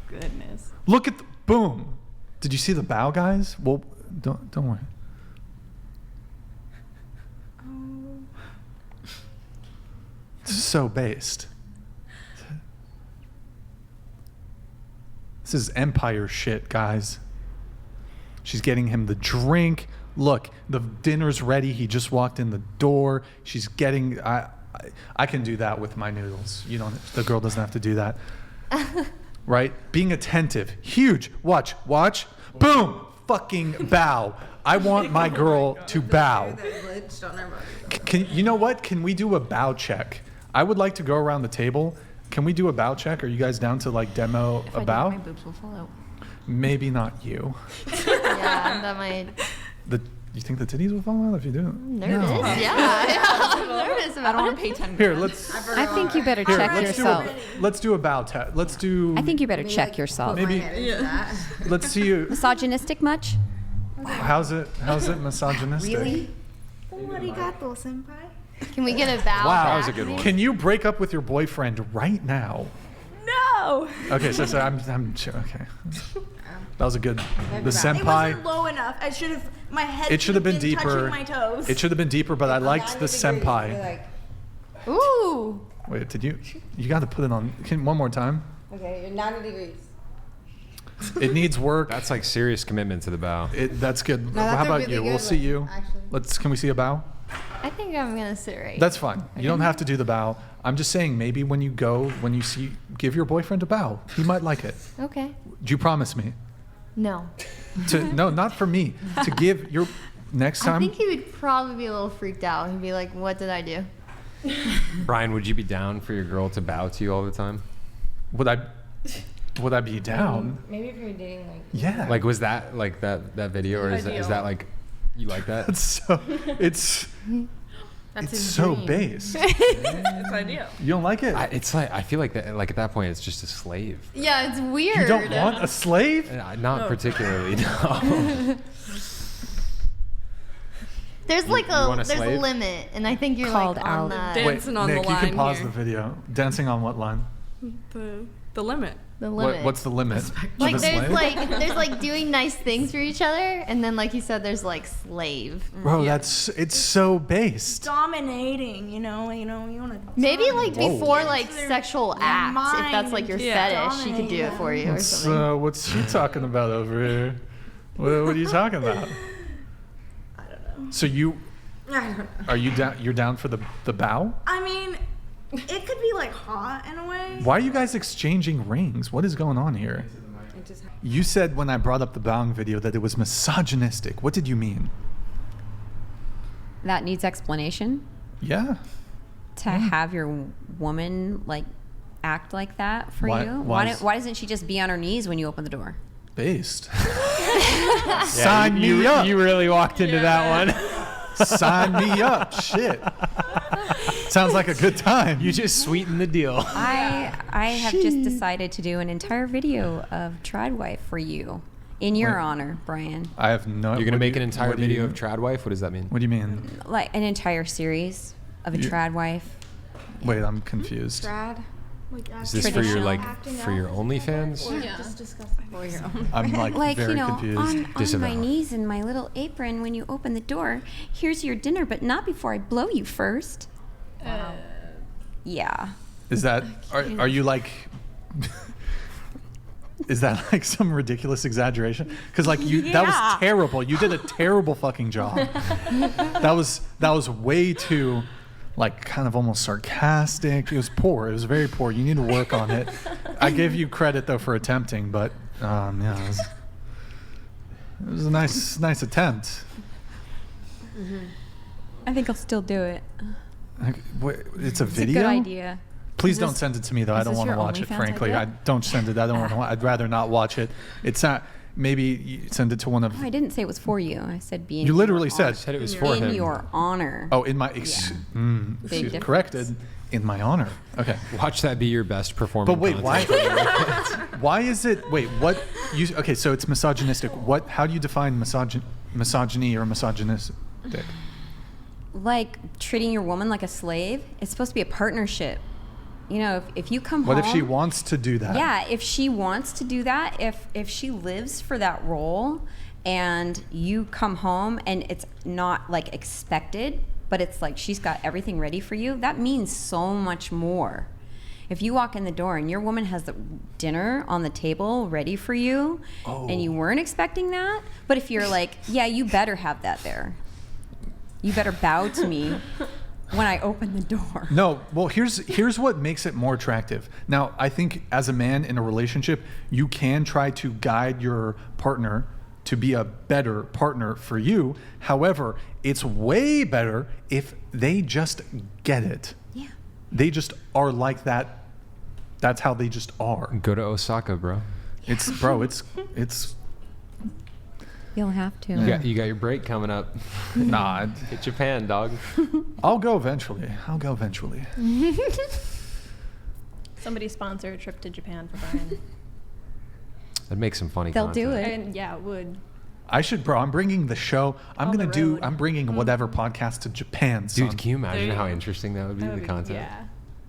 Goodness. Look at the boom. Did you see the bow, guys? Well, don't worry. This is so based. This is Empire shit, guys. She's getting him the drink. Look, the dinner's ready. He just walked in the door. She's getting. I can do that with my noodles. You don't. The girl doesn't have to do that. Right? Being attentive. Huge. Watch. Boom. Fucking bow. I want my girl to bow. You know what? Can we do a bow check? I would like to go around the table. Can we do a bow check? Are you guys down to like demo a bow? My boobs will fall out. Maybe not you. Yeah, that might. You think the titties will fall out if you do it? Nervous. No. Yeah. I'm nervous about it. I don't want to pay 10 Here, let's. I think you better check yourself. Let's do a bow test. Let's do. I think you better check yourself. Maybe. Yeah. Let's see you. Misogynistic much? How's it misogynistic? Really? Arigato, senpai. Can we get a bow? Wow, back? that was a good one. Can you break up with your boyfriend right now? No. Okay, so I'm sure. Okay. That was a good. The senpai. It wasn't low enough. I should have. My head. It should have been deeper. Touching my toes. It should have been deeper, but I liked the senpai. Ooh. Wait, did you? You got to put it on. One more time. Okay, you're 90 degrees. It needs work. That's like serious commitment to the bow. That's good. No, that's How a about really you? We'll good see one, you. actually. Can we see a bow? I think I'm gonna sit right. That's fine. You don't have to do the bow. I'm just saying maybe when you give your boyfriend a bow. He might like it. Okay. Do you promise me? No. No, not for me. To give your next time. I think he would probably be a little freaked out. He'd be like, "What did I do?" Brian, would you be down for your girl to bow to you all the time? Would I be down? Maybe if you're dating, like. Yeah. Like, was that like that video, or is that like, you like that? It's so based. It's ideal. You don't like it? It's like, I feel like that, like at that point, it's just a slave. Yeah, it's weird. You don't want a slave? Not particularly, no. There's like You want a there's a slave? limit, and I think you're Called like on out. that. Dancing on Nick, the you can line pause here. the video. Dancing on what line? The limit. The limit. What's the limit? like Of a there's slave? there's like doing nice things for each other, and then like you said, there's like slave. Bro, it's so based. Dominating, you want to. Maybe like Whoa. before like Their sexual acts, if that's like your Yeah. fetish, she could do it for you or something. So what's she talking about over here? What are you talking about? I don't know. So are you down? You're down for the bow? I mean, it could be like hot in a way. Why are you guys exchanging rings? What is going on here? You said when I brought up the bowing video that it was misogynistic. What did you mean? That needs explanation. Yeah. To have your woman like act like that for Why- you? why Why is- doesn't she just be on her knees when you open the door? Based. Sign me up. You really walked into that one. Sign me up. Shit. Sounds like a good time. You just sweetened the deal. I have just decided to do an entire video of Tradwife for you in your honor, Brian. I have no. You're gonna what make do an you- entire what do you- video of Tradwife? What does that mean? What do you mean? Like an entire series of a Tradwife. Wait, I'm confused. Like, Is this for your acting for out your or OnlyFans? Yeah. Just disgusting. I'm like very confused. on my Disavow. knees in my little apron when you open the door. Here's your dinner, but not before I blow you first. Yeah. Is that are you like? Is that like some ridiculous exaggeration? Because like that was terrible. You did a terrible fucking job. that was way too, like kind of almost sarcastic. It was poor. It was very poor. You need to work on it. I give you credit though for attempting, but yeah, it was a nice attempt. I think I'll still do it. It's a It's video. a good idea. Please Is don't this- send it to me though. I is don't this want to your watch it. OnlyFans Frankly, idea? I don't send it. I don't want to. I'd rather not watch it. It's not. Maybe you send it to one of. Oh, I didn't say it was for you. I said be in You literally your said. honor. Said it was for in him. your honor. Oh, in my. Big Excuse, difference. corrected. In my honor. Okay. Watch that be your best performance. But wait, why? Why is it? Wait, what? You okay? So it's misogynistic. What? How do you define misogyny or misogynistic? Like treating your woman like a slave. It's supposed to be a partnership. you know, if you come What home. if she wants to do that? Yeah, if she wants to do that, if she lives for that role and you come home and it's not like expected, but it's like she's got everything ready for you, that means so much more. If you walk in the door and your woman has the dinner on the table ready for you and you weren't expecting that, but if you're like, yeah, you better have that there. You better bow to me when I open the door. No, well, here's what makes it more attractive. Now, I think as a man in a relationship, you can try to guide your partner to be a better partner for you. However, it's way better if they just get it. Yeah. They just are like that. That's how they just are. Go to Osaka, bro. It's You'll have to. You got your break coming up. nah. Hit Japan, dog. I'll go eventually. Somebody sponsor a trip to Japan for Brian. That'd make some funny They'll content. do it. And yeah, it would. I should, bro. I'm bringing the show. On the road. I'm bringing whatever podcast to Japan, son. Dude, can you imagine There you how go. interesting that would be, That the would be- content? Yeah.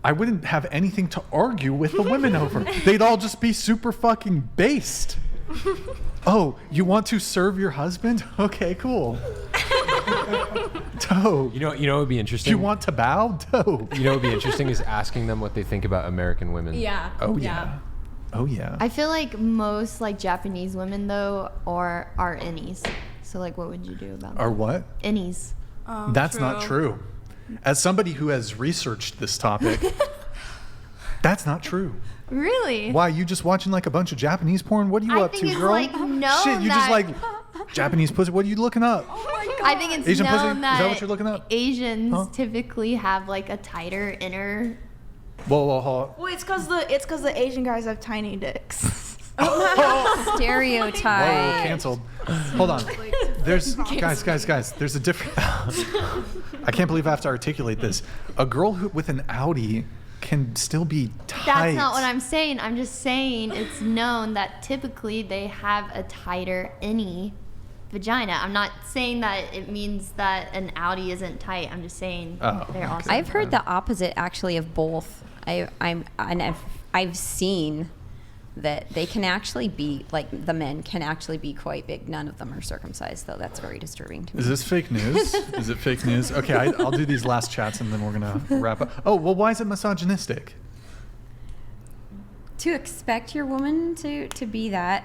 I wouldn't have anything to argue with the women over. They'd all just be super fucking based. Oh, you want to serve your husband? Okay, cool. Dope. You know what would be Do interesting? you want to bow? Dope. You know what would be interesting is asking them what they think about American women. Yeah. Oh yeah. Oh yeah. I feel like most like Japanese women though are innies. So like, what would you do about Or that? what? Innies. That's not true. As somebody who has researched this topic, that's not true. Really? Why, you just watching like a bunch of Japanese porn? What are you I up think to, it's, girl? like, known Shit, you just that- like Japanese pussy. What are you looking up? I think it's Asian known pussy? Is that, that what you're looking up? Asians Huh? typically have like a tighter inner. Whoa, hold on. Well, it's because the Asian guys have tiny dicks. Stereotype. Whoa, canceled. Hold on. There's guys. There's a different. I can't believe I have to articulate this. A girl with an Audi can still be tight. That's not what I'm saying. I'm just saying it's known that typically they have a tighter innie vagina. I'm not saying that it means that an Audi isn't tight. I'm just saying Oh, they're also. I've heard the opposite actually of both. I've seen that they can actually be like the men can actually be quite big. None of them are circumcised though. That's very disturbing to me. Is this fake news? Is it fake news? Okay, I'll do these last chats and then we're gonna wrap up. Oh well, why is it misogynistic? To expect your woman to be that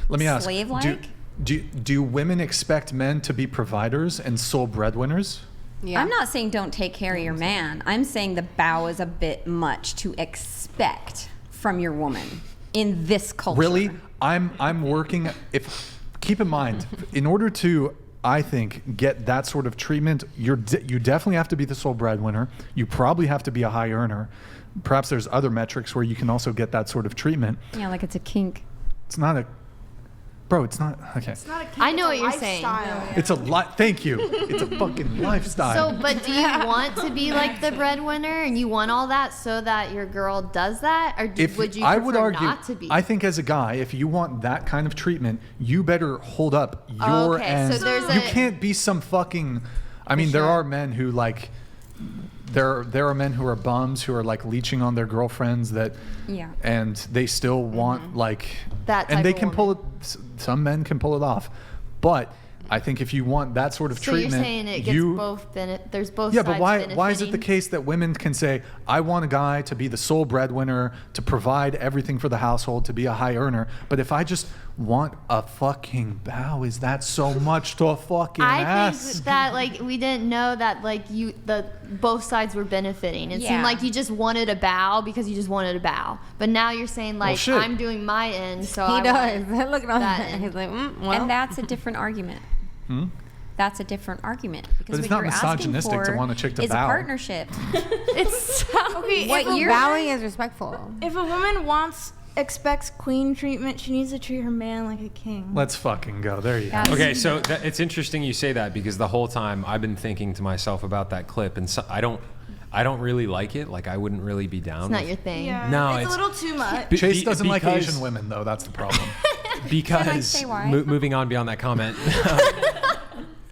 Let me ask. slave-like? Do women expect men to be providers and sole breadwinners? Yeah. I'm not saying don't take care of your man. I'm saying the bow is a bit much to expect from your woman in this culture. Really? I'm working. If keep in mind, in order to, I think, get that sort of treatment, you definitely have to be the sole breadwinner. You probably have to be a high earner. Perhaps there's other metrics where you can also get that sort of treatment. Yeah, like it's a kink. It's not a, bro. It's not okay. It's not a kink, I know it's a what you're saying. lifestyle. It's a lot. Thank you. It's a fucking lifestyle. So, but do you want to be like the breadwinner and you want all that so that your girl does that, or would you I prefer would argue, not to be? I think as a guy, if you want that kind of treatment, you better hold up your Okay, end. so there's you a- can't be some fucking. I mean, there sure. are men who like. There are men who are bums who are like leeching on their girlfriends that, Yeah. and they still want like That and type they of can pull it. Some men can pull it off, but I think if you want that sort of so treatment, you're saying it gets you, both there's both yeah, sides but why is it the benefiting? case that women can say, I want a guy to be the sole breadwinner, to provide everything for the household, to be a high earner, but if I just want a fucking bow, is that so much to fucking I ask? think that like we didn't know that like both sides were benefiting. It Yeah. seemed like you just wanted a bow because you just wanted a bow. But now you're saying like shit. I'm doing my end, so He I does. want Look at all that that. end. He's like, well. And that's a different argument. Hmm? That's a different argument because But it's what not you're asking misogynistic to for want a chick to is bow. a partnership. It's Okay, What if a, you're- Bowing is respectful. if a woman expects queen treatment, she needs to treat her man like a king. Let's fucking go. There you go. That's- Okay, so it's interesting you say that because the whole time I've been thinking to myself about that clip, and so I don't really like it. Like I wouldn't really be down. It's not with- your thing. Yeah, No, it's it's- a little too much. Chase doesn't like because- Asian women, though. That's the problem. because say why? moving on beyond that comment,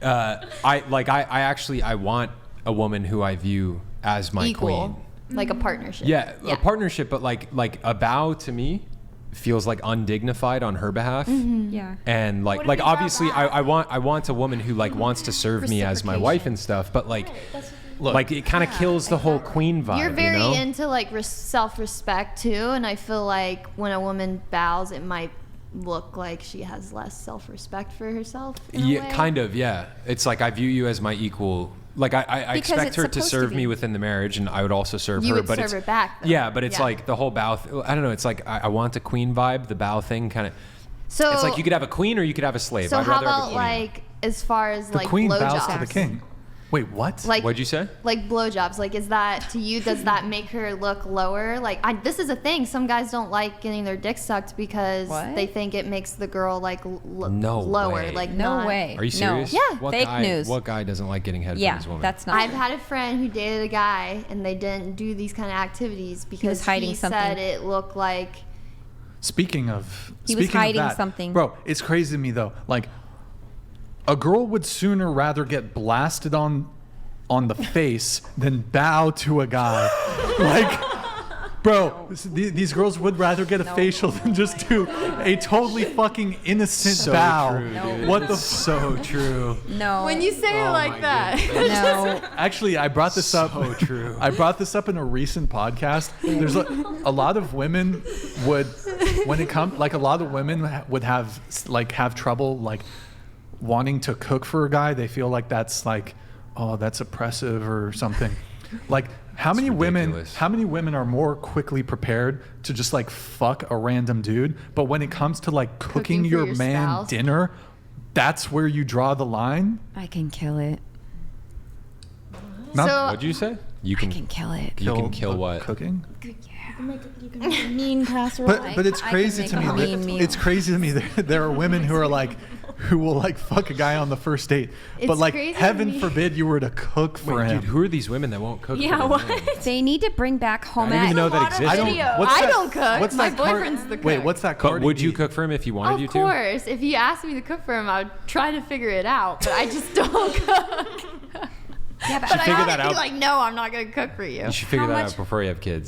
I actually want a woman who I view as my Equal. queen. like a partnership. Yeah, a partnership, but like a vow to me feels like undignified on her behalf. Yeah. And like obviously I want a woman who like wants to serve me as my wife and stuff, but like Look, like it kind of kills the whole queen vibe. You're very you know? into like self-respect too, and I feel like when a woman bows, it might look like she has less self-respect for herself. In a Yeah, way. kind of. Yeah, it's like I view you as my equal. Like I Because expect it's her to supposed to serve be. me within the marriage, and I would also serve You her. would but serve it's her back, though. Yeah, but it's Yeah. like the whole bow. I don't know. It's like I want a queen vibe. The bow thing kind of. So It's like you could have a queen or you could have a slave. So I'd how rather have a about queen. like as far as the like queen bows blowjobs? to the king. Wait, what? Like What'd you say? Like blowjobs. Like is that to you? Does that make her look lower? Like this is a thing. Some guys don't like getting their dick sucked because What? they think it makes the girl like No lower. way. Like No not- way. Are you serious? No. Yeah. What Fake guy, news. What guy doesn't like getting head Yeah, from his woman? that's not. I've had a friend who dated a guy and they didn't do these kind of activities because hiding he something. said it looked like Speaking of, He was speaking of hiding that, something. bro. It's crazy to me though. Like, a girl would sooner rather get blasted on the face than bow to a guy. Like, bro, these girls would rather get a facial than just do a totally fucking innocent So bow. true, dude. What the? So true. No. when you say it Oh like my that. No. Actually, I brought this up. So true. I brought this up in a recent podcast. There's a lot of women would, when it comes, like a lot of women would have trouble like wanting to cook for a guy. They feel like that's like, oh, that's oppressive or something. Like how many ridiculous. women are more quickly prepared to just like fuck a random dude? But when it comes to like cooking for your your man spouse. dinner, that's where you draw the line. I can kill it. Not- So- What'd you say? You I can. can kill it. You can kill the what? Cooking? You can make a mean casserole. But it's I can crazy make to me. a that- mean meal. It's crazy to me that there are women who are like, who will like fuck a guy on the first date, but It's like crazy to heaven me. forbid you were to cook for Wait, him. dude, who are these women that won't cook? Yeah, for what? their man? They need to bring back home I didn't even know that lot of existed. I don't. video. What's I that- don't cook. What's My that Car- boyfriend's the Wait, cook. what's that? But Cardi would you B- cook for him if you wanted you Of to? course, if you asked me to cook for him, I would try to figure it out. But I just don't cook. Yeah, but But I figure have that to out. be like, no, I'm not gonna cook for you. You should figure How that much- out before you have kids.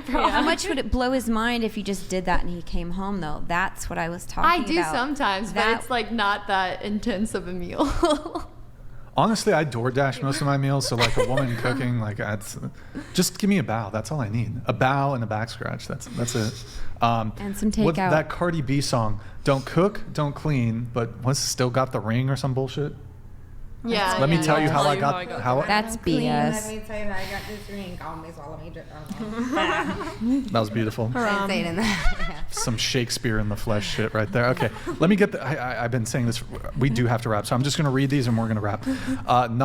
how much would it blow his mind if you just did that and he came home though? That's what I was talking I about. do sometimes, That- but it's like not that intense of a meal. Honestly, I DoorDash most of my meals, so like a woman cooking, like that's just give me a bow. That's all I need. A bow and a back scratch. That's it. And some What takeout. that Cardi B song? Don't cook, don't clean, but what's still got the ring or some bullshit? yeah. Let me yeah, tell you yeah. how I got how. That's Let BS. me tell you how I got this ring. Call me, swallow me. That was beautiful. Saying that. Some Shakespeare in the flesh shit right there. Okay, let me get the. I've been saying this. We do have to wrap, so I'm just going to read these and we're going to wrap.